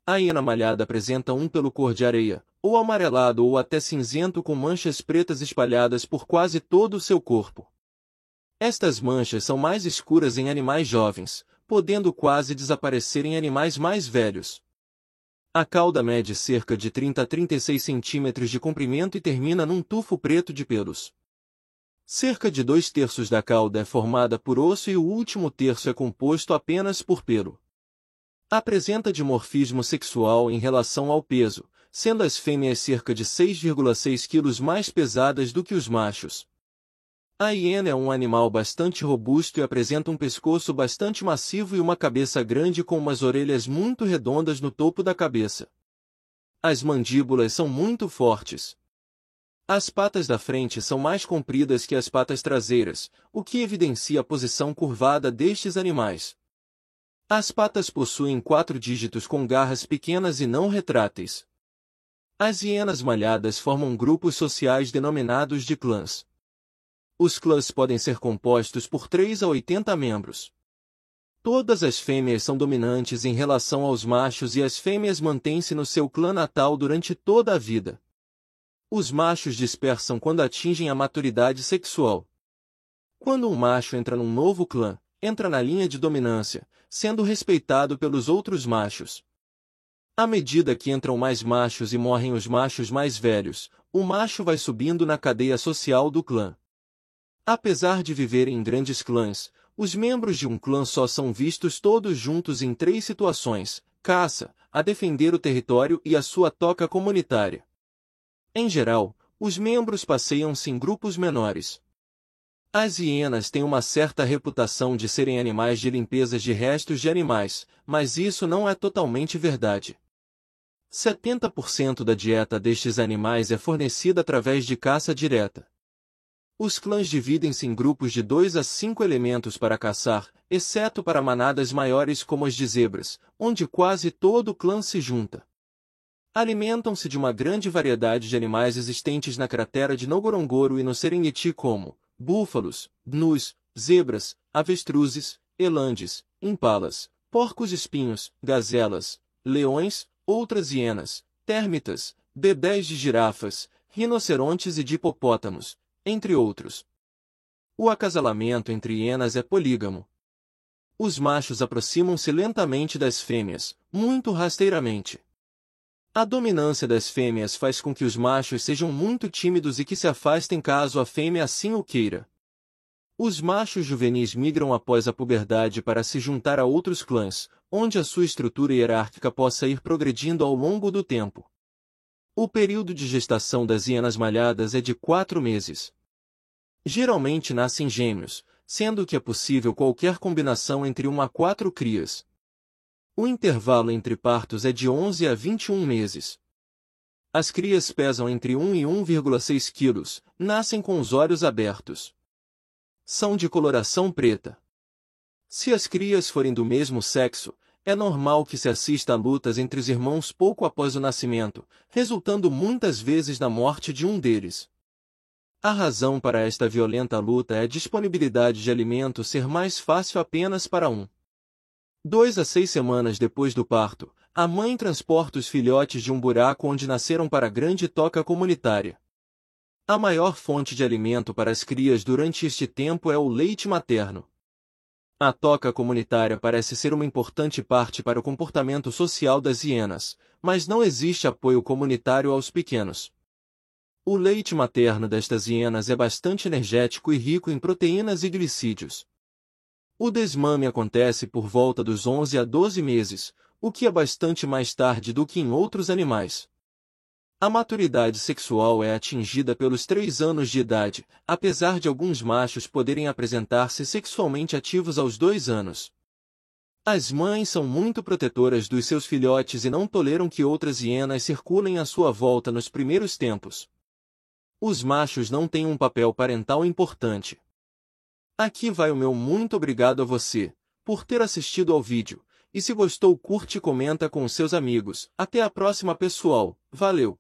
A hiena malhada apresenta um pelo cor de areia, ou amarelado ou até cinzento com manchas pretas espalhadas por quase todo o seu corpo. Estas manchas são mais escuras em animais jovens, podendo quase desaparecer em animais mais velhos. A cauda mede cerca de 30 a 36 centímetros de comprimento e termina num tufo preto de pelos. Cerca de 2/3 da cauda é formada por osso e o último terço é composto apenas por pelo. Apresenta dimorfismo sexual em relação ao peso, sendo as fêmeas cerca de 6,6 kg mais pesadas do que os machos. A hiena é um animal bastante robusto e apresenta um pescoço bastante massivo e uma cabeça grande com umas orelhas muito redondas no topo da cabeça. As mandíbulas são muito fortes. As patas da frente são mais compridas que as patas traseiras, o que evidencia a posição curvada destes animais. As patas possuem 4 dígitos com garras pequenas e não retráteis. As hienas malhadas formam grupos sociais denominados de clãs. Os clãs podem ser compostos por 3 a 80 membros. Todas as fêmeas são dominantes em relação aos machos e as fêmeas mantêm-se no seu clã natal durante toda a vida. Os machos dispersam quando atingem a maturidade sexual. Quando um macho entra num novo clã, entra na linha de dominância, sendo respeitado pelos outros machos. À medida que entram mais machos e morrem os machos mais velhos, o macho vai subindo na cadeia social do clã. Apesar de viverem em grandes clãs, os membros de um clã só são vistos todos juntos em 3 situações: caça, a defender o território e a sua toca comunitária. Em geral, os membros passeiam-se em grupos menores. As hienas têm uma certa reputação de serem animais de limpeza de restos de animais, mas isso não é totalmente verdade. 70% da dieta destes animais é fornecida através de caça direta. Os clãs dividem-se em grupos de 2 a 5 elementos para caçar, exceto para manadas maiores como as de zebras, onde quase todo o clã se junta. Alimentam-se de uma grande variedade de animais existentes na cratera de Ngorongoro e no Serengeti como búfalos, gnus, zebras, avestruzes, elandes, impalas, porcos-espinhos, gazelas, leões, outras hienas, térmitas, bebés de girafas, rinocerontes e de hipopótamos, entre outros. O acasalamento entre hienas é polígamo. Os machos aproximam-se lentamente das fêmeas, muito rasteiramente. A dominância das fêmeas faz com que os machos sejam muito tímidos e que se afastem caso a fêmea assim o queira. Os machos juvenis migram após a puberdade para se juntar a outros clãs, onde a sua estrutura hierárquica possa ir progredindo ao longo do tempo. O período de gestação das hienas malhadas é de 4 meses. Geralmente nascem gêmeos, sendo que é possível qualquer combinação entre 1 a 4 crias. O intervalo entre partos é de 11 a 21 meses. As crias pesam entre 1 e 1,6 kg, nascem com os olhos abertos. São de coloração preta. Se as crias forem do mesmo sexo, é normal que se assista a lutas entre os irmãos pouco após o nascimento, resultando muitas vezes na morte de um deles. A razão para esta violenta luta é a disponibilidade de alimento ser mais fácil apenas para um. 2 a 6 semanas depois do parto, a mãe transporta os filhotes de um buraco onde nasceram para a grande toca comunitária. A maior fonte de alimento para as crias durante este tempo é o leite materno. A toca comunitária parece ser uma importante parte para o comportamento social das hienas, mas não existe apoio comunitário aos pequenos. O leite materno destas hienas é bastante energético e rico em proteínas e glicídios. O desmame acontece por volta dos 11 a 12 meses, o que é bastante mais tarde do que em outros animais. A maturidade sexual é atingida pelos 3 anos de idade, apesar de alguns machos poderem apresentar-se sexualmente ativos aos 2 anos. As mães são muito protetoras dos seus filhotes e não toleram que outras hienas circulem à sua volta nos primeiros tempos. Os machos não têm um papel parental importante. Aqui vai o meu muito obrigado a você, por ter assistido ao vídeo, e se gostou curte e comenta com seus amigos. Até a próxima pessoal, valeu!